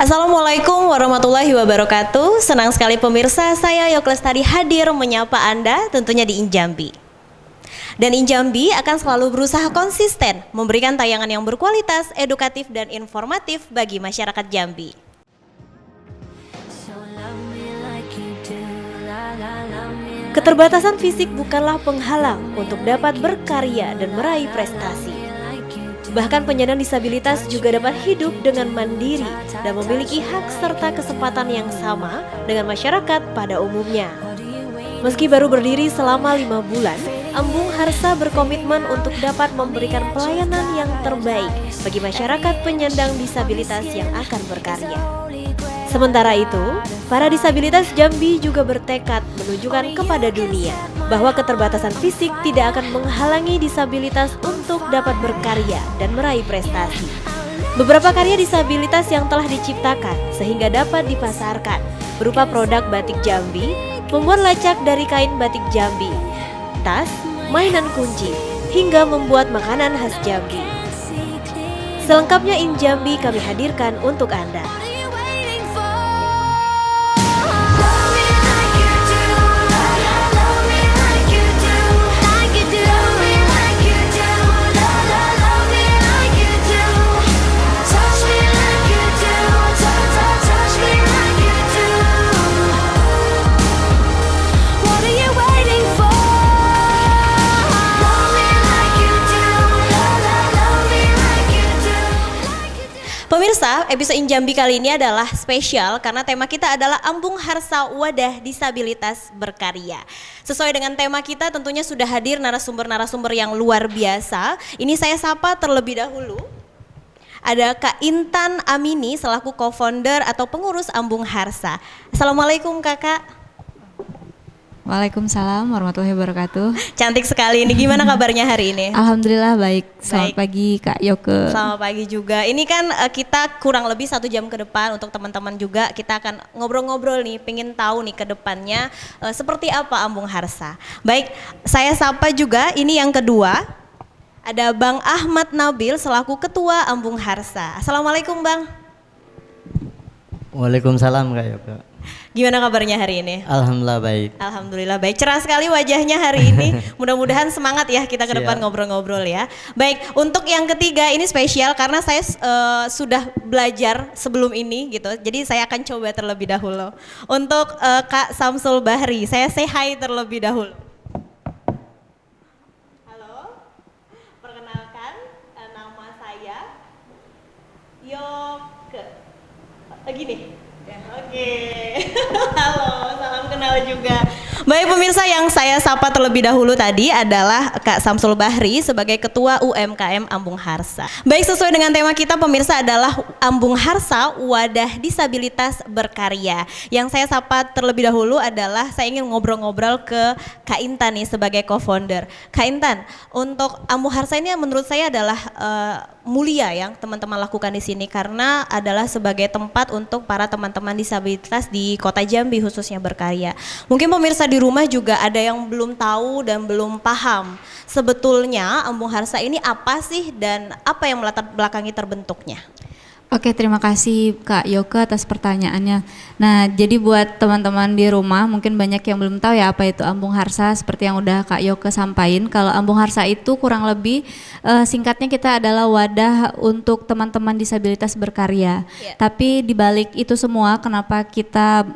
Assalamualaikum warahmatullahi wabarakatuh. Senang sekali pemirsa, saya Yokles tadi hadir menyapa Anda tentunya di Injambi. Dan Injambi akan selalu berusaha konsisten memberikan tayangan yang berkualitas, edukatif dan informatif bagi masyarakat Jambi. Keterbatasan fisik bukanlah penghalang untuk dapat berkarya dan meraih prestasi. Bahkan penyandang disabilitas juga dapat hidup dengan mandiri dan memiliki hak serta kesempatan yang sama dengan masyarakat pada umumnya. Meski baru berdiri selama 5 bulan, Embung Harsa berkomitmen untuk dapat memberikan pelayanan yang terbaik bagi masyarakat penyandang disabilitas yang akan berkarya. Sementara itu, para disabilitas Jambi juga bertekad menunjukkan kepada dunia bahwa keterbatasan fisik tidak akan menghalangi disabilitas untuk dapat berkarya dan meraih prestasi. Beberapa karya disabilitas yang telah diciptakan sehingga dapat dipasarkan berupa produk batik Jambi, membuat lacak dari kain batik Jambi, tas, mainan kunci, hingga membuat makanan khas Jambi. Selengkapnya Injambi kami hadirkan untuk Anda. Pemirsa, episode Injambi kali ini adalah spesial karena tema kita adalah Embung Harsa Wadah Disabilitas Berkarya. Sesuai dengan tema kita tentunya sudah hadir narasumber-narasumber yang luar biasa. Ini saya sapa terlebih dahulu. Ada Kak Intan Amini selaku co-founder atau pengurus Embung Harsa. Assalamualaikum Kakak. Waalaikumsalam warahmatullahi wabarakatuh. Cantik sekali, ini gimana kabarnya hari ini? Alhamdulillah baik. Selamat pagi Kak Yoke. Selamat pagi juga. Ini kan kita kurang lebih 1 jam ke depan untuk teman-teman juga kita akan ngobrol-ngobrol nih, pengen tahu nih ke depannya seperti apa Embung Harsa. Baik, saya sapa juga ini yang kedua. Ada Bang Ahmad Nabil selaku Ketua Embung Harsa. Assalamualaikum Bang. Waalaikumsalam Kak Yoke. Gimana kabarnya hari ini? Alhamdulillah baik. Alhamdulillah baik. Cerah sekali wajahnya hari ini. Mudah-mudahan semangat ya kita ke depan ngobrol-ngobrol ya. Baik, untuk yang ketiga ini spesial karena saya sudah belajar sebelum ini gitu. Jadi saya akan coba terlebih dahulu. Untuk Kak Samsul Bahri, saya say hi terlebih dahulu. Halo, perkenalkan nama saya Yoke. Gini. Oke, halo, salam kenal juga. Baik pemirsa, yang saya sapa terlebih dahulu tadi adalah Kak Samsul Bahri sebagai Ketua UMKM Embung Harsa. Baik, sesuai dengan tema kita pemirsa adalah Embung Harsa Wadah Disabilitas Berkarya. Yang saya sapa terlebih dahulu adalah saya ingin ngobrol-ngobrol ke Kak Intan nih sebagai co-founder. Kak Intan, untuk Embung Harsa ini menurut saya adalah mulia yang teman-teman lakukan di sini karena adalah sebagai tempat untuk para teman-teman disabilitas di Kota Jambi khususnya berkarya. Mungkin pemirsa di rumah juga ada yang belum tahu dan belum paham sebetulnya Embung Harsa ini apa sih dan apa yang melatar belakangi terbentuknya. Oke, terima kasih Kak Yoke atas pertanyaannya. Nah, jadi buat teman-teman di rumah mungkin banyak yang belum tahu ya apa itu Embung Harsa. Seperti yang udah Kak Yoke sampaikan, kalau Embung Harsa itu kurang lebih singkatnya kita adalah wadah untuk teman-teman disabilitas berkarya. Tapi dibalik itu semua, kenapa kita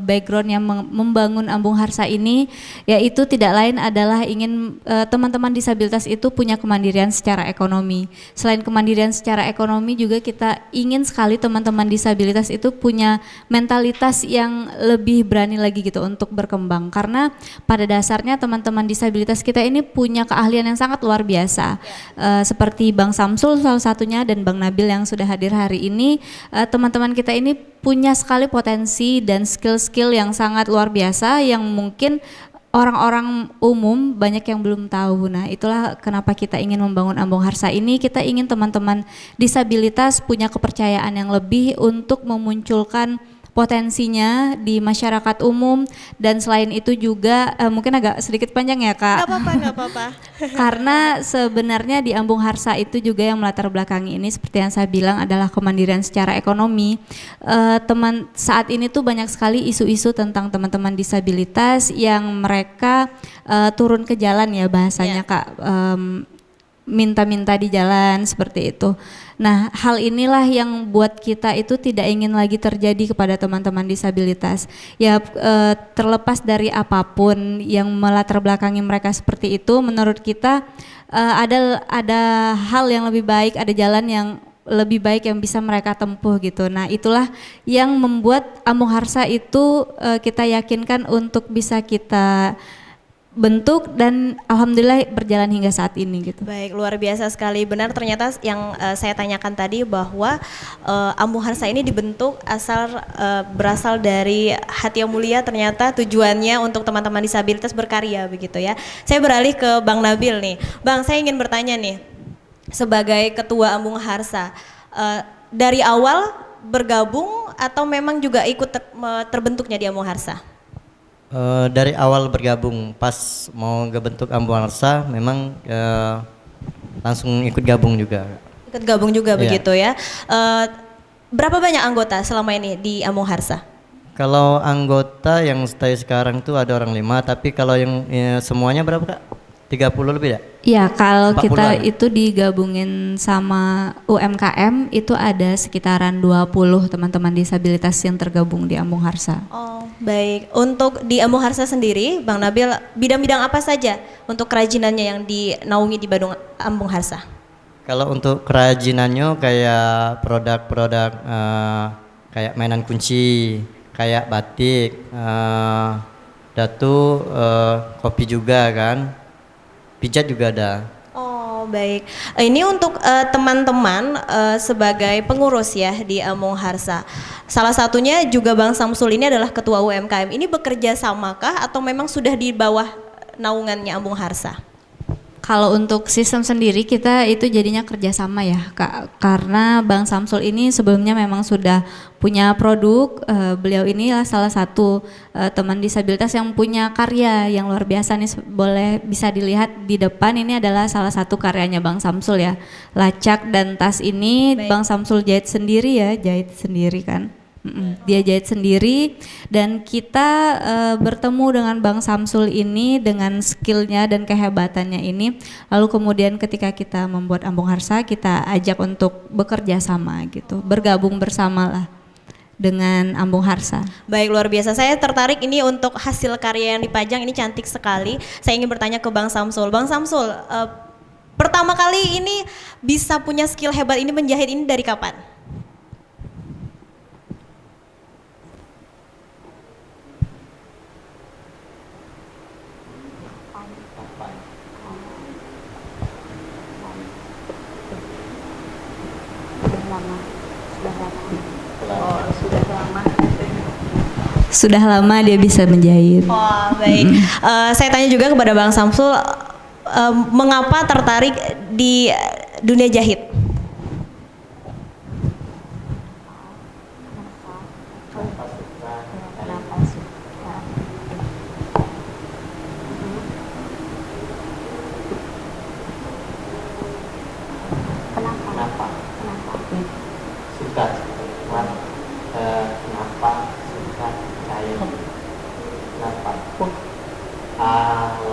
background yang membangun Embung Harsa ini, yaitu tidak lain adalah ingin teman-teman disabilitas itu punya kemandirian secara ekonomi. Selain kemandirian secara ekonomi juga kita ingin sekali teman-teman disabilitas itu punya mentalitas yang lebih berani lagi gitu untuk berkembang, karena pada dasarnya teman-teman disabilitas kita ini punya keahlian yang sangat luar biasa. Seperti Bang Samsul salah satunya dan Bang Nabil yang sudah hadir hari ini, teman-teman kita ini punya sekali potensi dan skill-skill yang sangat luar biasa yang mungkin orang-orang umum banyak yang belum tahu. Nah, itulah kenapa kita ingin membangun Embung Harsa ini. Kita ingin teman-teman disabilitas punya kepercayaan yang lebih untuk memunculkan potensinya di masyarakat umum, dan selain itu juga mungkin agak sedikit panjang ya Kak. Nggak apa-apa. Karena sebenarnya di Ambung Harsa itu juga yang melatar belakangi ini seperti yang saya bilang adalah kemandirian secara ekonomi. Teman saat ini tuh banyak sekali isu-isu tentang teman-teman disabilitas yang mereka turun ke jalan ya bahasanya Kak. Minta-minta di jalan seperti itu. Nah, hal inilah yang buat kita itu tidak ingin lagi terjadi kepada teman-teman disabilitas. Ya terlepas dari apapun yang melatar belakangi mereka seperti itu, menurut kita ada hal yang lebih baik, ada jalan yang lebih baik yang bisa mereka tempuh gitu. Nah, itulah yang membuat Ambung Harsa itu kita yakinkan untuk bisa kita bentuk dan alhamdulillah berjalan hingga saat ini gitu. Baik, luar biasa sekali. Benar ternyata yang saya tanyakan tadi bahwa Ambung Harsa ini dibentuk berasal dari hati yang mulia, ternyata tujuannya untuk teman-teman disabilitas berkarya begitu ya. Saya beralih ke Bang Nabil nih. Bang, saya ingin bertanya nih, sebagai ketua Ambung Harsa, dari awal bergabung atau memang juga ikut terbentuknya di Ambung Harsa? Dari awal bergabung, pas mau ngebentuk Ambung Harsa memang langsung ikut gabung juga. Ikut gabung juga begitu ya. Berapa banyak anggota selama ini di Ambung Harsa? Kalau anggota yang stay sekarang tuh ada orang 5, tapi kalau yang semuanya berapa Kak? 30 lebih ya? Iya, kalau kita 40-an. itu digabungin sama UMKM itu ada sekitaran 20 teman-teman disabilitas yang tergabung di Ambung Harsa. Oh, baik. Untuk di Ambung Harsa sendiri, Bang Nabil, bidang-bidang apa saja untuk kerajinannya yang dinaungi di Ambung Harsa? Kalau untuk kerajinannya kayak produk-produk kayak mainan kunci, kayak batik, datu, kopi juga kan. Pijat juga ada. Oh, baik. Ini untuk teman-teman sebagai pengurus ya di Ambung Harsa. Salah satunya juga Bang Samsul ini adalah ketua UMKM. Ini bekerja samakah atau memang sudah di bawah naungannya Ambung Harsa? Kalau untuk sistem sendiri kita itu jadinya kerjasama ya Kak, karena Bang Samsul ini sebelumnya memang sudah punya produk, beliau inilah salah satu teman disabilitas yang punya karya yang luar biasa nih, boleh bisa dilihat di depan, ini adalah salah satu karyanya Bang Samsul ya, lacak dan tas ini. Baik. Bang Samsul jahit sendiri ya, jahit sendiri kan. Dia jahit sendiri dan kita bertemu dengan Bang Samsul ini dengan skillnya dan kehebatannya ini, lalu kemudian ketika kita membuat Ambung Harsa kita ajak untuk bekerja sama gitu, bergabung bersama lah dengan Ambung Harsa. Baik, luar biasa. Saya tertarik ini untuk hasil karya yang dipajang, ini cantik sekali. Saya ingin bertanya ke Bang Samsul. Bang Samsul, pertama kali ini bisa punya skill hebat ini menjahit ini dari kapan? Sudah lama dia bisa menjahit. Oh, baik. Saya tanya juga kepada Bang Samsul, mengapa tertarik di dunia jahit? Alasan.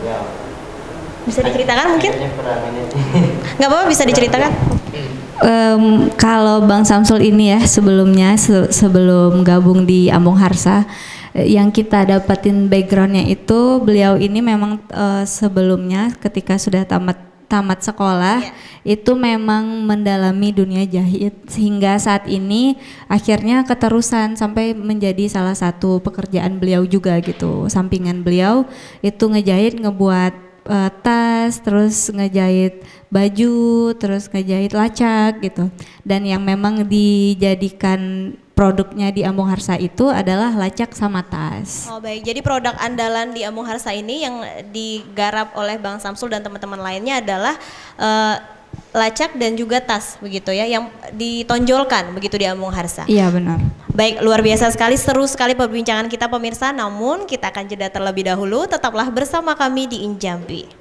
Ya. Bisa diceritakan mungkin? Nggak apa-apa, bisa diceritakan. Kalau Bang Samsul ini ya sebelumnya sebelum gabung di Ambung Harsa, yang kita dapatin backgroundnya itu beliau ini memang sebelumnya ketika sudah tamat sekolah itu memang mendalami dunia jahit sehingga saat ini akhirnya keterusan sampai menjadi salah satu pekerjaan beliau juga gitu. Sampingan beliau itu ngejahit, ngebuat tas, terus ngejahit baju, terus ngejahit lacak gitu. Dan yang memang dijadikan produknya di Ambung Harsa itu adalah lacak sama tas. Oh baik, jadi produk andalan di Ambung Harsa ini yang digarap oleh Bang Samsul dan teman-teman lainnya adalah lacak dan juga tas begitu ya, yang ditonjolkan begitu di Ambung Harsa. Iya benar. Baik, luar biasa sekali, seru sekali perbincangan kita pemirsa, namun kita akan jeda terlebih dahulu, tetaplah bersama kami di Injambi.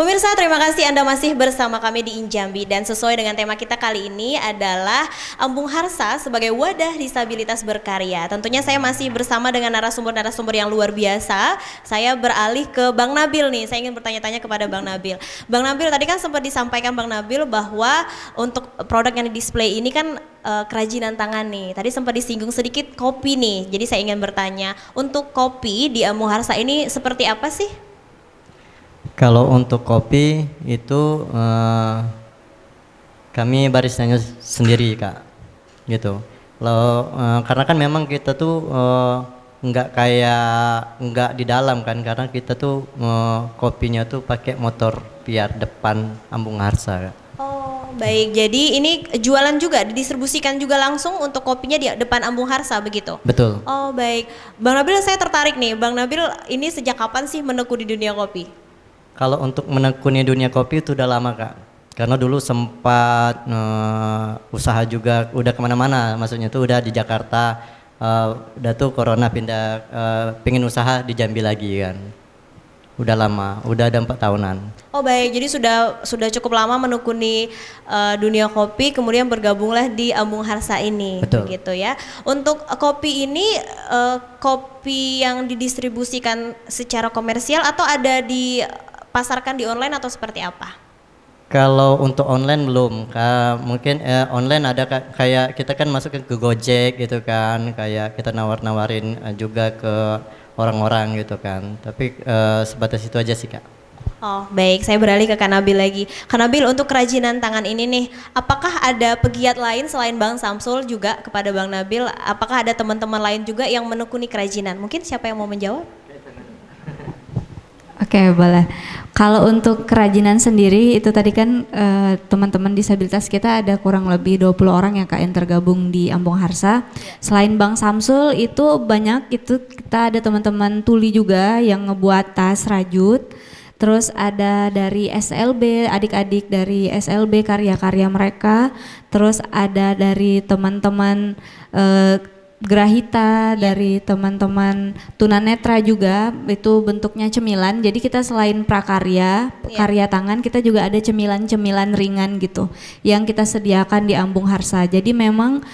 Pemirsa, terima kasih Anda masih bersama kami di Injambi, dan sesuai dengan tema kita kali ini adalah Ambung Harsa sebagai wadah disabilitas berkarya. Tentunya saya masih bersama dengan narasumber-narasumber yang luar biasa. Saya beralih ke Bang Nabil nih, saya ingin bertanya-tanya kepada Bang Nabil. Bang Nabil, tadi kan sempat disampaikan Bang Nabil bahwa untuk produk yang di display ini kan kerajinan tangan nih. Tadi sempat disinggung sedikit kopi nih, jadi saya ingin bertanya, untuk kopi di Ambung Harsa ini seperti apa sih? Kalau untuk kopi itu kami baristanya sendiri Kak, gitu. Karena kan memang kita tuh nggak di dalam kan, karena kita tuh kopinya tuh pakai motor biar depan Ambung Harsa Kak. Oh baik, jadi ini jualan juga, didistribusikan juga langsung untuk kopinya di depan Ambung Harsa begitu? Betul. Oh baik, Bang Nabil saya tertarik nih, Bang Nabil ini sejak kapan sih menekuni dunia kopi? Kalau untuk menekuni dunia kopi itu udah lama Kak, karena dulu sempat usaha juga, udah kemana-mana, maksudnya tuh udah di Jakarta, udah tuh corona pindah, pengen usaha di Jambi lagi kan, udah lama, udah ada 4 tahunan. Oh baik, jadi sudah cukup lama menekuni dunia kopi, kemudian bergabunglah di Ambung Harsa ini. Betul. Gitu ya. Untuk kopi ini kopi yang didistribusikan secara komersial atau ada dipasarkan di online atau seperti apa? Kalau untuk online belum, mungkin online ada kayak kita kan masuk ke Gojek gitu kan, kayak kita nawar-nawarin juga ke orang-orang gitu kan, tapi sebatas itu aja sih Kak. Oh baik, saya beralih ke Kanabil lagi. Kanabil, untuk kerajinan tangan ini nih, apakah ada pegiat lain selain Bang Samsul juga kepada Bang Nabil? Apakah ada teman-teman lain juga yang menekuni kerajinan? Mungkin siapa yang mau menjawab? Oke, boleh. Kalau untuk kerajinan sendiri itu tadi kan teman-teman disabilitas kita ada kurang lebih 20 orang ya Kak yang tergabung di Ambung Harsa. Selain Bang Samsul itu banyak, itu kita ada teman-teman tuli juga yang ngebuat tas rajut. Terus ada dari SLB, adik-adik dari SLB karya-karya mereka. Terus ada dari teman-teman Grahita, dari teman-teman tunanetra juga, itu bentuknya cemilan. Jadi kita selain prakarya, karya tangan, kita juga ada cemilan-cemilan ringan gitu yang kita sediakan di Ambung Harsa. Jadi memang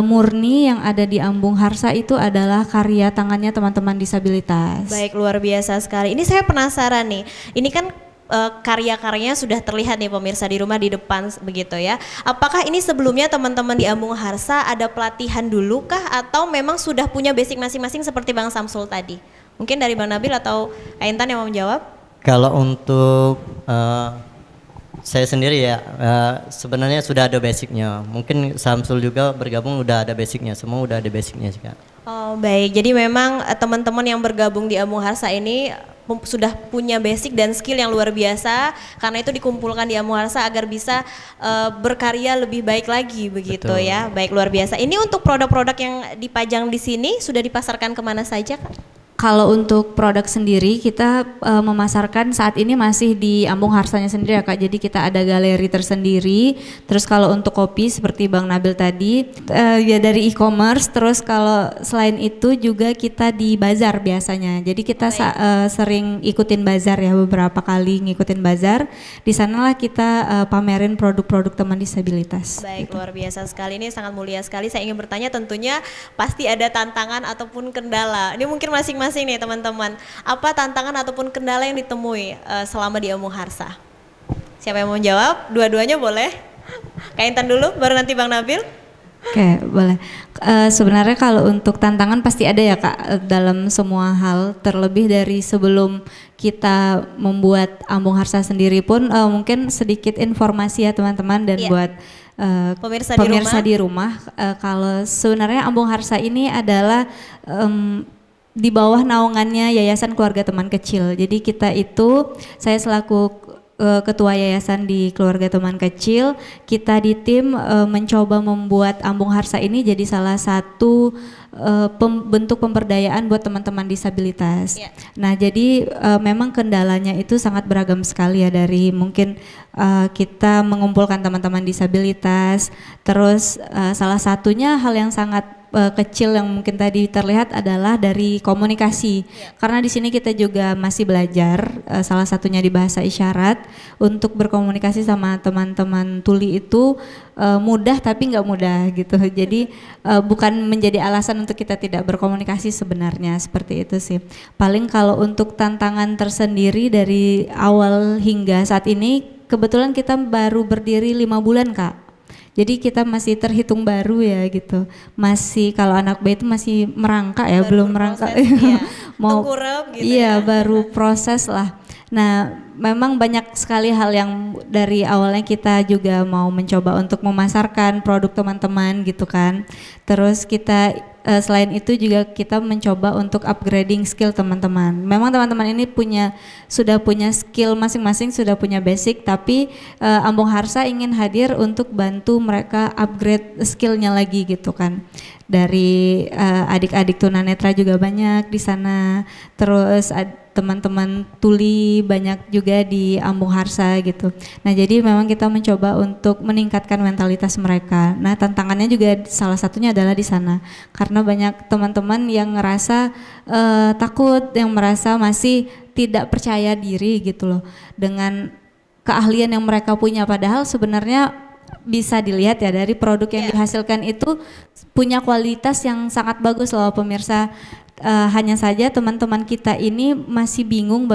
murni yang ada di Ambung Harsa itu adalah karya tangannya teman-teman disabilitas. Baik, luar biasa sekali. Ini saya penasaran nih, ini kan karya-karyanya sudah terlihat nih pemirsa di rumah di depan begitu ya. Apakah ini sebelumnya teman-teman di Ambung Harsa ada pelatihan dulu kah, atau memang sudah punya basic masing-masing seperti Bang Samsul tadi? Mungkin dari Bang Nabil atau Kak Intan yang mau menjawab? Kalau untuk saya sendiri ya, sebenarnya sudah ada basicnya. Mungkin Samsul juga bergabung udah ada basicnya, semua udah ada basicnya sih Kak. Oh baik, jadi memang teman-teman yang bergabung di Ambung Harsa ini sudah punya basic dan skill yang luar biasa, karena itu dikumpulkan di Ambung Harsa agar bisa berkarya lebih baik lagi begitu. Betul. Ya. Baik, luar biasa. Ini untuk produk-produk yang dipajang di sini sudah dipasarkan kemana saja Kak? Kalau untuk produk sendiri kita memasarkan saat ini masih di Ambung Harsanya sendiri ya Kak. Jadi kita ada galeri tersendiri. Terus kalau untuk kopi seperti Bang Nabil tadi ya dari e-commerce. Terus kalau selain itu juga kita di bazar biasanya. Jadi kita sering ikutin bazar ya, beberapa kali ngikutin bazar. Di sanalah kita pamerin produk-produk teman disabilitas. Baik, gitu. Luar biasa sekali, ini sangat mulia sekali. Saya ingin bertanya, tentunya pasti ada tantangan ataupun kendala. Ini mungkin masing-masing nih teman-teman, apa tantangan ataupun kendala yang ditemui selama di Ambung Harsa? Siapa yang mau menjawab? Dua-duanya boleh. Kak Intan dulu, baru nanti Bang Nabil. Oke, boleh. Sebenarnya kalau untuk tantangan pasti ada ya Kak dalam semua hal, terlebih dari sebelum kita membuat Ambung Harsa sendiri pun mungkin sedikit informasi ya teman-teman dan Iya. buat Pemirsa di di rumah, kalau sebenarnya Ambung Harsa ini adalah di bawah naungannya Yayasan Keluarga Teman Kecil. Jadi kita itu, saya selaku ketua yayasan di Keluarga Teman Kecil, kita di tim mencoba membuat Ambung Harsa ini jadi salah satu bentuk pemberdayaan buat teman-teman disabilitas. Ya. Nah, jadi memang kendalanya itu sangat beragam sekali ya, dari mungkin kita mengumpulkan teman-teman disabilitas, terus salah satunya hal yang sangat kecil yang mungkin tadi terlihat adalah dari komunikasi. Karena di sini kita juga masih belajar, salah satunya di bahasa isyarat, untuk berkomunikasi sama teman-teman tuli itu mudah tapi nggak mudah gitu. Jadi bukan menjadi alasan untuk kita tidak berkomunikasi sebenarnya, seperti itu sih. Paling kalau untuk tantangan tersendiri dari awal hingga saat ini, kebetulan kita baru berdiri 5 bulan Kak. Jadi kita masih terhitung baru ya gitu. Masih kalau anak bayi itu masih merangkak ya, Baru belum berproses, merangkak. iya. Mau Tengkurap gitu ya. iya, baru proses lah. Nah, memang banyak sekali hal yang dari awalnya kita juga mau mencoba untuk memasarkan produk teman-teman gitu kan. Terus kita selain itu juga kita mencoba untuk upgrading skill teman-teman. Memang teman-teman ini sudah punya skill masing-masing, sudah punya basic, tapi Ambung Harsa ingin hadir untuk bantu mereka upgrade skillnya lagi gitu kan. Dari adik-adik tunanetra juga banyak di sana. Terus teman-teman tuli banyak juga di Ambung Harsa gitu. Nah, jadi memang kita mencoba untuk meningkatkan mentalitas mereka. Nah, tantangannya juga salah satunya adalah di sana. Karena banyak teman-teman yang ngerasa takut, yang merasa masih tidak percaya diri gitu loh dengan keahlian yang mereka punya, padahal sebenarnya bisa dilihat ya dari produk yang dihasilkan itu punya kualitas yang sangat bagus loh pemirsa. Hanya saja teman-teman kita ini masih bingung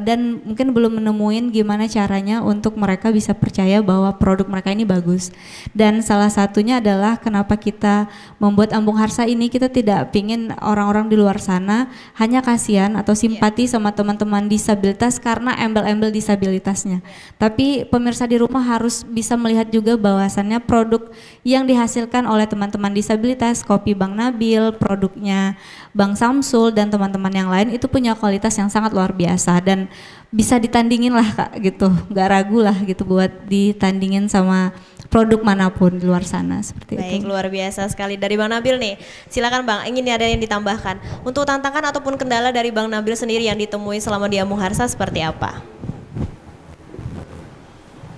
dan mungkin belum menemuin gimana caranya untuk mereka bisa percaya bahwa produk mereka ini bagus. Dan salah satunya adalah kenapa kita membuat Ambung Harsa ini, kita tidak pingin orang-orang di luar sana hanya kasihan atau simpati sama teman-teman disabilitas karena embel-embel disabilitasnya. Tapi pemirsa di rumah harus bisa melihat juga bahwasannya produk yang dihasilkan oleh teman-teman disabilitas, kopi Bang Nabil, produknya Bang Samsul dan teman-teman yang lain itu punya kualitas yang sangat luar biasa dan bisa ditandingin lah Kak gitu, nggak ragu lah gitu buat ditandingin sama produk manapun di luar sana, seperti itu. Baik, luar biasa sekali dari Bang Nabil nih. Silakan Bang, ingin ada yang ditambahkan untuk tantangan ataupun kendala dari Bang Nabil sendiri yang ditemui selama di Ambung Harsa seperti apa?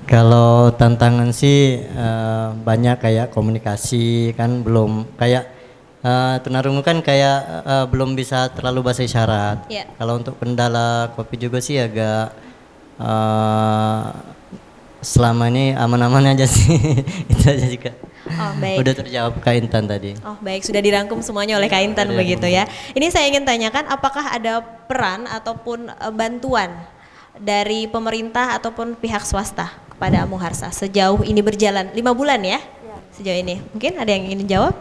Kalau tantangan sih banyak, kayak komunikasi kan belum kayak tunarungu kan kayak belum bisa terlalu bahasa isyarat. Iya. Kalau untuk kendala kopi juga sih agak selama ini aman-aman aja sih. Itu aja juga. Oh, baik. Udah terjawab Kak Intan tadi. Oh baik, sudah dirangkum semuanya oleh Kak Intan begitu ya. Ini saya ingin tanyakan, apakah ada peran ataupun bantuan dari pemerintah ataupun pihak swasta kepada Ambung Harsa sejauh ini berjalan 5 bulan ya? Sejauh ini, mungkin ada yang ingin jawab?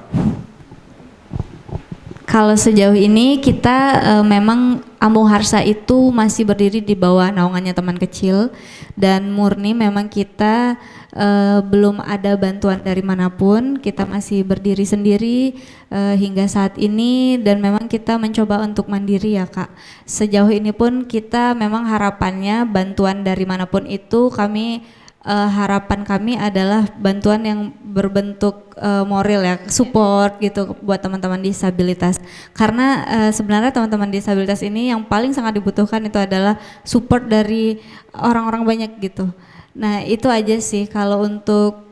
Kalau sejauh ini kita memang Ambung Harsa itu masih berdiri di bawah naungannya teman kecil dan murni memang kita belum ada bantuan dari manapun, kita masih berdiri sendiri hingga saat ini dan memang kita mencoba untuk mandiri ya Kak. Sejauh ini pun kita memang harapannya bantuan dari manapun itu harapan kami adalah bantuan yang berbentuk moral ya, support gitu buat teman-teman disabilitas. Karena sebenarnya teman-teman disabilitas ini yang paling sangat dibutuhkan itu adalah support dari orang-orang banyak gitu. Nah, itu aja sih kalau untuk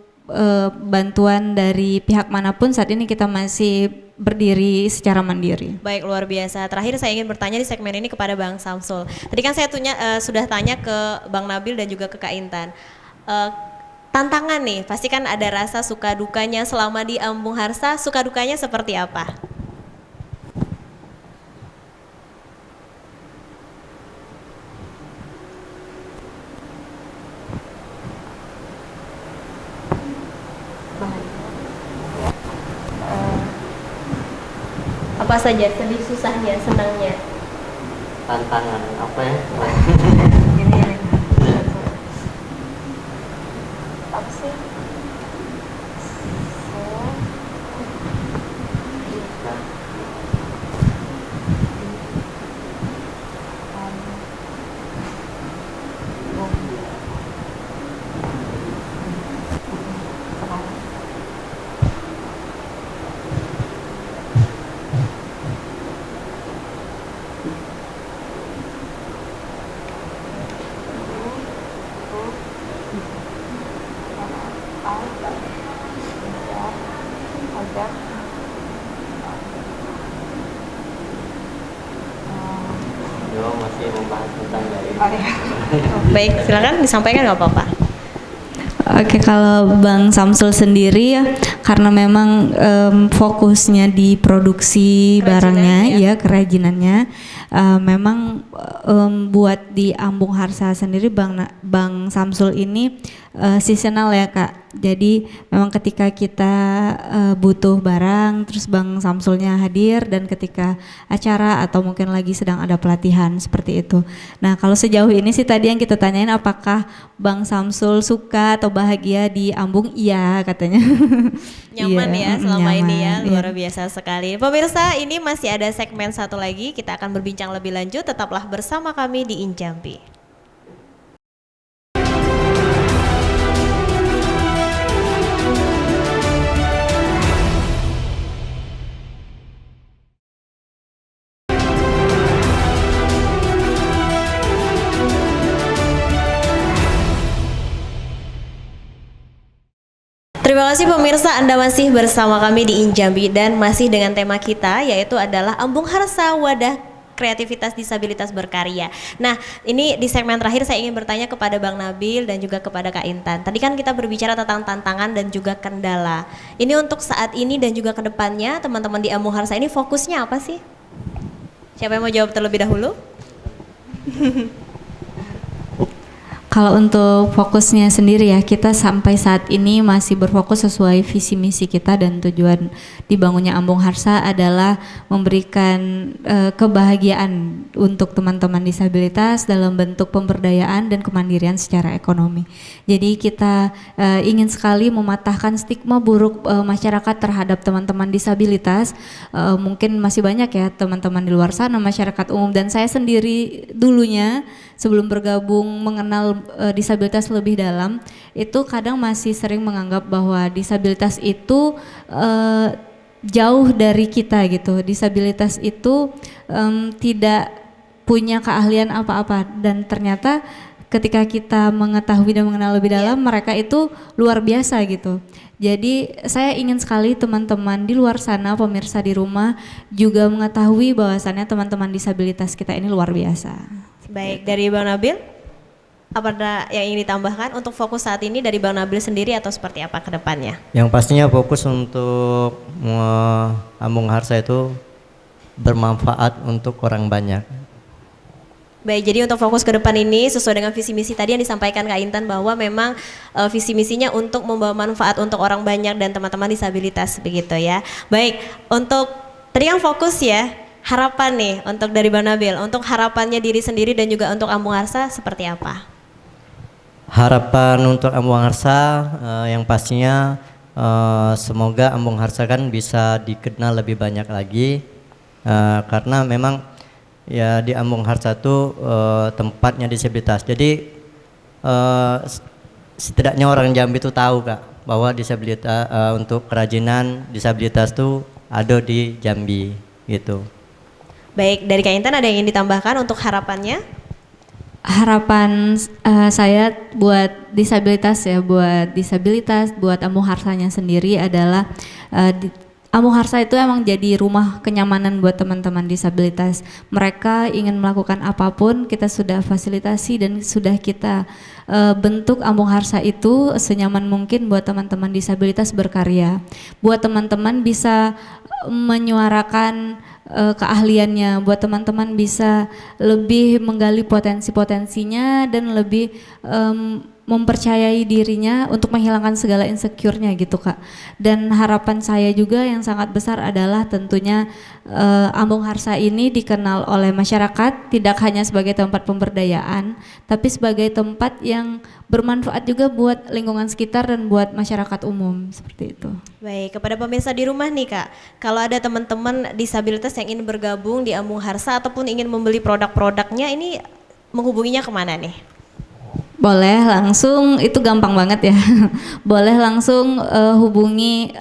bantuan dari pihak manapun saat ini kita masih berdiri secara mandiri. Baik, luar biasa. Terakhir saya ingin bertanya di segmen ini kepada Bang Samsul. Tadi kan saya sudah tanya ke Bang Nabil dan juga ke Kak Intan. Tantangan nih, pasti kan ada rasa suka dukanya selama di Ambung Harsa, suka dukanya seperti apa? apa saja? Sedih, susahnya, senangnya? Tantangan apa ya? Apa sih? Yo masih membahas tentang dari. Baik, silakan disampaikan nggak apa-apa. Oke, kalau Bang Samsul sendiri ya, karena memang fokusnya di produksi barangnya, ya kerajinannya, memang buat di Ambung Harsa sendiri Bang Samsul ini seasonal ya Kak. Jadi memang ketika kita butuh barang, terus Bang Samsulnya hadir, dan ketika acara atau mungkin lagi sedang ada pelatihan seperti itu. Nah kalau sejauh ini sih tadi yang kita tanyain apakah Bang Samsul suka atau bahagia di Ambung, iya katanya. Nyaman Iya, ya selama ini ya, nyaman, luar iya. biasa sekali. Pemirsa, ini masih ada segmen satu lagi, kita akan berbincang lebih lanjut, tetaplah bersama kami di Injambi. Terima kasih pemirsa, Anda masih bersama kami di Injambi dan masih dengan tema kita yaitu adalah Ambung Harsa, Wadah Kreativitas Disabilitas Berkarya. Nah, ini di segmen terakhir saya ingin bertanya kepada Bang Nabil dan juga kepada Kak Intan. Tadi kan kita berbicara tentang tantangan dan juga kendala. Ini untuk saat ini dan juga ke depannya teman-teman di Ambung Harsa ini fokusnya apa sih? Siapa yang mau jawab terlebih dahulu? Kalau untuk fokusnya sendiri ya, kita sampai saat ini masih berfokus sesuai visi misi kita, dan tujuan dibangunnya Ambung Harsa adalah memberikan kebahagiaan untuk teman-teman disabilitas dalam bentuk pemberdayaan dan kemandirian secara ekonomi. Jadi kita ingin sekali mematahkan stigma buruk masyarakat terhadap teman-teman disabilitas. Mungkin masih banyak ya teman-teman di luar sana, masyarakat umum, dan saya sendiri dulunya sebelum bergabung mengenal disabilitas lebih dalam, itu kadang masih sering menganggap bahwa disabilitas itu jauh dari kita gitu. Disabilitas itu tidak punya keahlian apa-apa, dan ternyata ketika kita mengetahui dan mengenal lebih dalam, mereka itu luar biasa gitu. Jadi saya ingin sekali teman-teman di luar sana, pemirsa di rumah juga mengetahui bahwasannya teman-teman disabilitas kita ini luar biasa. Baik, dari Bang Nabil, apa ada yang ingin ditambahkan untuk fokus saat ini dari Bang Nabil sendiri atau seperti apa ke depannya? Yang pastinya fokus untuk Ambung Harsa itu bermanfaat untuk orang banyak. Baik, jadi untuk fokus ke depan ini sesuai dengan visi misi tadi yang disampaikan Kak Intan, bahwa memang visi misinya untuk membawa manfaat untuk orang banyak dan teman-teman disabilitas begitu ya. Baik, untuk tadi yang fokus ya, harapan nih untuk dari Bang Nabil, untuk harapannya diri sendiri dan juga untuk Ambung Harsa seperti apa? Harapan untuk Ambung Harsa yang pastinya semoga Ambung Harsa kan bisa dikenal lebih banyak lagi, karena memang ya di Ambung Harsa itu tempatnya disabilitas. Jadi setidaknya orang Jambi itu tahu Kak bahwa disabilitas untuk kerajinan disabilitas itu ada di Jambi gitu. Baik, dari Kak Intan ada yang ingin ditambahkan untuk harapannya? Harapan saya buat disabilitas ya, buat Ambung Harsanya sendiri adalah Ambung Harsa itu emang jadi rumah kenyamanan buat teman-teman disabilitas. Mereka ingin melakukan apapun, kita sudah fasilitasi dan sudah kita bentuk Ambung Harsa itu senyaman mungkin buat teman-teman disabilitas berkarya. Buat teman-teman bisa menyuarakan keahliannya, buat teman-teman bisa lebih menggali potensi-potensinya dan lebih mempercayai dirinya untuk menghilangkan segala insecure-nya gitu Kak. Dan harapan saya juga yang sangat besar adalah tentunya Ambung Harsa ini dikenal oleh masyarakat tidak hanya sebagai tempat pemberdayaan, tapi sebagai tempat yang bermanfaat juga buat lingkungan sekitar dan buat masyarakat umum, seperti itu. Baik, kepada pemirsa di rumah nih Kak, kalau ada teman-teman disabilitas yang ingin bergabung di Ambung Harsa ataupun ingin membeli produk-produknya, ini menghubunginya kemana nih? Boleh langsung, itu gampang banget ya. Boleh langsung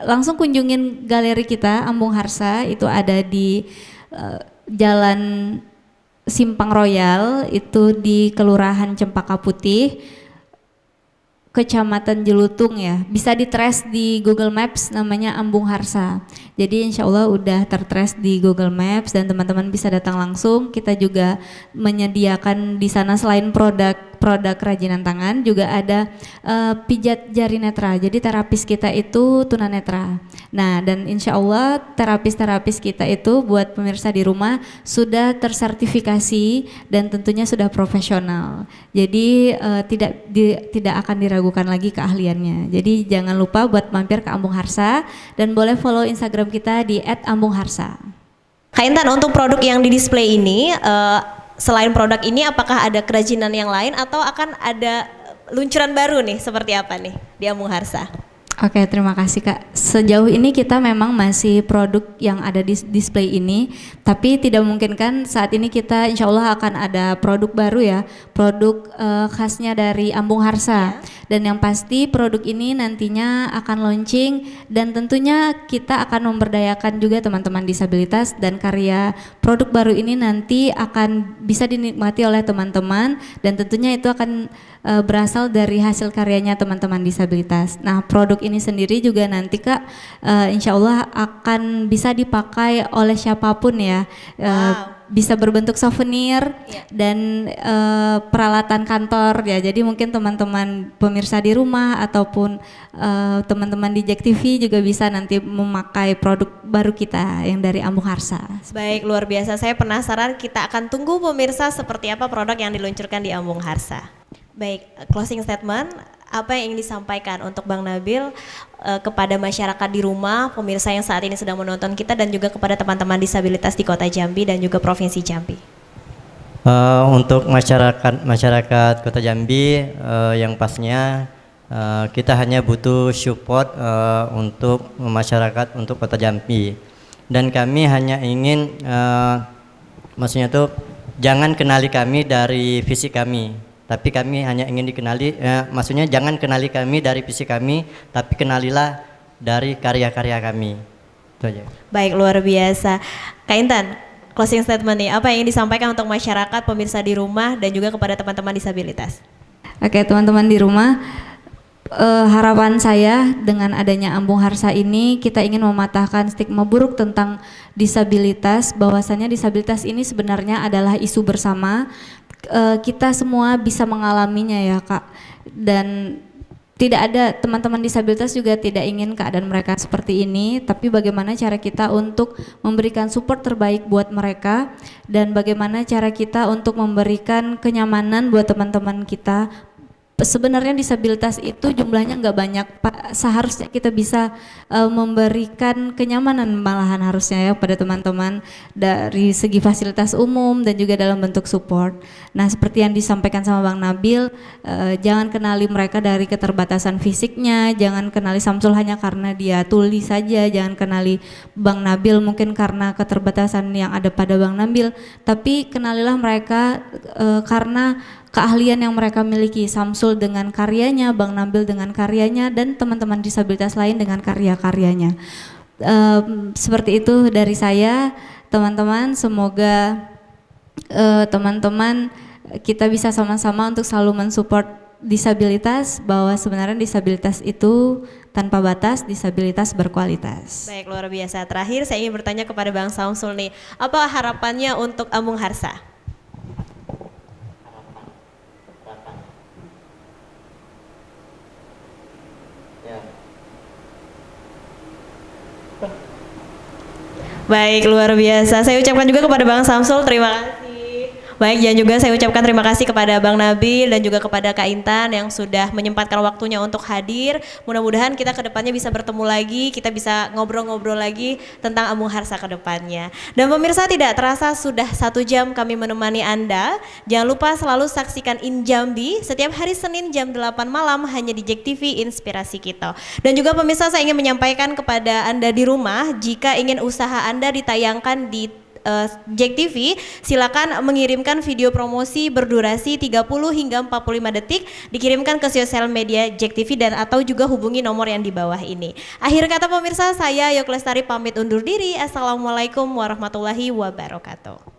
langsung kunjungin galeri kita Ambung Harsa, itu ada di Jalan Simpang Royal, itu di Kelurahan Cempaka Putih, Kecamatan Jelutung ya. Bisa di-trace di Google Maps, namanya Ambung Harsa. Jadi insya Allah udah tertrace di Google Maps dan teman-teman bisa datang langsung. Kita juga menyediakan di sana selain produk kerajinan tangan juga ada pijat jari netra. Jadi terapis kita itu tunanetra. Nah, dan insya Allah terapis kita itu buat pemirsa di rumah sudah tersertifikasi dan tentunya sudah profesional. Jadi tidak akan diragukan lagi keahliannya. Jadi jangan lupa buat mampir ke Ambung Harsa dan boleh follow Instagram kita di @ambungharsa. Kak Intan, untuk produk yang di display ini, selain produk ini apakah ada kerajinan yang lain atau akan ada luncuran baru nih, seperti apa nih di Ambung Harsa? Oke, terima kasih Kak. Sejauh ini kita memang masih produk yang ada di display ini, tapi tidak memungkinkan saat ini kita insya Allah akan ada produk baru ya, produk khasnya dari Ambung Harsa. Dan yang pasti produk ini nantinya akan launching dan tentunya kita akan memberdayakan juga teman-teman disabilitas dan karya produk baru ini nanti akan bisa dinikmati oleh teman-teman dan tentunya itu akan berasal dari hasil karyanya teman-teman disabilitas. Nah, produk ini sendiri juga nanti Kak insya Allah akan bisa dipakai oleh siapapun ya. Bisa berbentuk souvenir dan peralatan kantor ya. Jadi mungkin teman-teman pemirsa di rumah ataupun teman-teman di Jack TV juga bisa nanti memakai produk baru kita yang dari Ambung Harsa. Baik, luar biasa. Saya penasaran, kita akan tunggu pemirsa seperti apa produk yang diluncurkan di Ambung Harsa. Baik, closing statement, apa yang ingin disampaikan untuk Bang Nabil kepada masyarakat di rumah, pemirsa yang saat ini sedang menonton kita dan juga kepada teman-teman disabilitas di Kota Jambi dan juga Provinsi Jambi? Untuk masyarakat Kota Jambi, yang pastinya kita hanya butuh support untuk masyarakat untuk Kota Jambi, dan kami hanya ingin maksudnya tuh jangan kenali kami dari fisik kami, tapi kami hanya ingin dikenali, maksudnya jangan kenali kami dari fisik kami, tapi kenalilah dari karya-karya kami. Itu aja. Baik, luar biasa. Kak Intan, closing statement nih, apa yang ingin disampaikan untuk masyarakat, pemirsa di rumah dan juga kepada teman-teman disabilitas? Oke, teman-teman di rumah, harapan saya dengan adanya Ambung Harsa ini kita ingin mematahkan stigma buruk tentang disabilitas, bahwasanya disabilitas ini sebenarnya adalah isu bersama. Kita semua bisa mengalaminya ya Kak, dan tidak ada, teman-teman disabilitas juga tidak ingin keadaan mereka seperti ini, tapi bagaimana cara kita untuk memberikan support terbaik buat mereka dan bagaimana cara kita untuk memberikan kenyamanan buat teman-teman kita. Sebenarnya disabilitas itu jumlahnya nggak banyak Pak, seharusnya kita bisa memberikan kenyamanan malahan harusnya ya pada teman-teman dari segi fasilitas umum dan juga dalam bentuk support. Nah, seperti yang disampaikan sama Bang Nabil, jangan kenali mereka dari keterbatasan fisiknya, jangan kenali Samsul hanya karena dia tuli saja, jangan kenali Bang Nabil mungkin karena keterbatasan yang ada pada Bang Nabil, tapi kenalilah mereka karena keahlian yang mereka miliki, Samsul dengan karyanya, Bang Nabil dengan karyanya, dan teman-teman disabilitas lain dengan karya-karyanya. Seperti itu dari saya, teman-teman. Semoga teman-teman kita bisa sama-sama untuk selalu mensupport disabilitas, bahwa sebenarnya disabilitas itu tanpa batas, disabilitas berkualitas. Baik, luar biasa. Terakhir saya ingin bertanya kepada Bang Samsul nih, apa harapannya untuk Ambung Harsa? Baik, luar biasa. Saya ucapkan juga kepada Bang Samsul, terima kasih. Baik, dan juga saya ucapkan terima kasih kepada Bang Nabil dan juga kepada Kak Intan yang sudah menyempatkan waktunya untuk hadir. Mudah-mudahan kita ke depannya bisa bertemu lagi, kita bisa ngobrol-ngobrol lagi tentang Ambung Harsa ke depannya. Dan pemirsa, tidak terasa sudah 1 jam kami menemani Anda. Jangan lupa selalu saksikan In Jambi setiap hari Senin jam 8 malam hanya di JEK TV Inspirasi Kita. Dan juga pemirsa, saya ingin menyampaikan kepada Anda di rumah, jika ingin usaha Anda ditayangkan di JEK TV, silakan mengirimkan video promosi berdurasi 30 hingga 45 detik, dikirimkan ke sosial media JEK TV dan atau juga hubungi nomor yang di bawah ini. Akhir kata pemirsa, saya Yok Lestari pamit undur diri. Assalamualaikum warahmatullahi wabarakatuh.